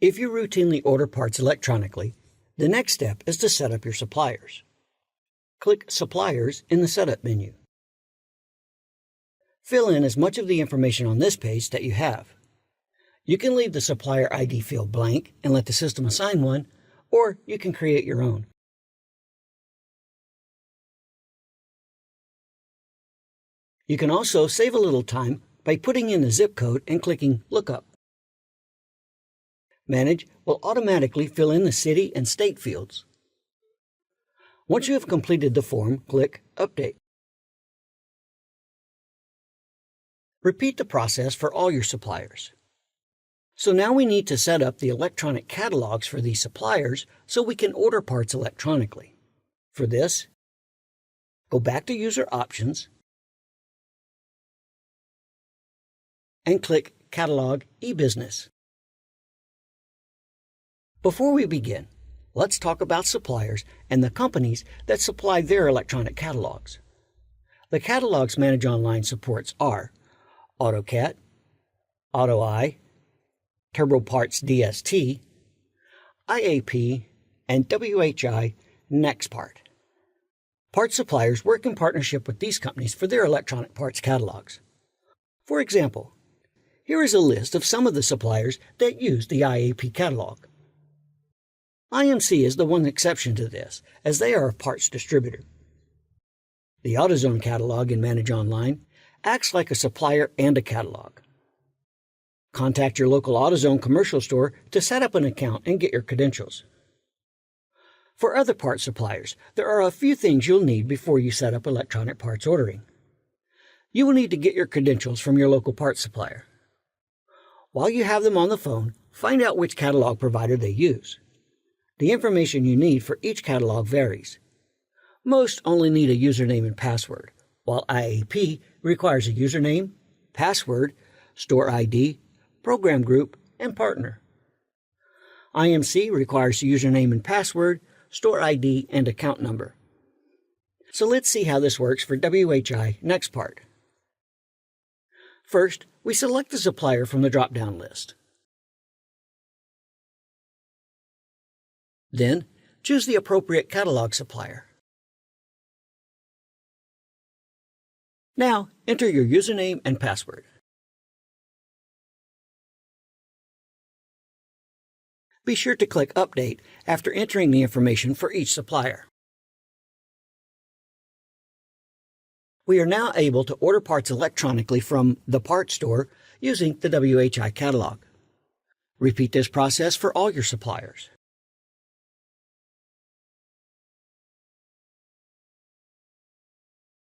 If you routinely order parts electronically, the next step is to set up your suppliers. Click Suppliers in the Setup menu. Fill in as much of the information on this page that you have. You can leave the supplier ID field blank and let the system assign one, or you can create your own. You can also save a little time by putting in the zip code and clicking Lookup. Manage will automatically fill in the city and state fields. Once you have completed the form, click Update. Repeat the process for all your suppliers. So now we need to set up the electronic catalogs for these suppliers so we can order parts electronically. For this, go back to User Options and click Catalog eBusiness. Before we begin, let's talk about suppliers and the companies that supply their electronic catalogs. The catalogs Manage Online supports are AutoCAT, AutoEye, Turbo Parts DST, IAP, and WHI NextPart. Part suppliers work in partnership with these companies for their electronic parts catalogs. For example, here is a list of some of the suppliers that use the IAP catalog. IMC is the one exception to this, as they are a parts distributor. The AutoZone catalog in Manage Online acts like a supplier and a catalog. Contact your local AutoZone commercial store to set up an account and get your credentials. For other part suppliers, there are a few things you'll need before you set up electronic parts ordering. You will need to get your credentials from your local parts supplier. While you have them on the phone, find out which catalog provider they use. The information you need for each catalog varies. Most only need a username and password, while IAP requires a username, password, store ID, program group, and partner. IMC requires a username and password, store ID, and account number. So let's see how this works for WHI NextPart. First, we select the supplier from the drop-down list. Then, choose the appropriate catalog supplier. Now, enter your username and password. Be sure to click Update after entering the information for each supplier. We are now able to order parts electronically from the parts store using the WHI catalog. Repeat this process for all your suppliers.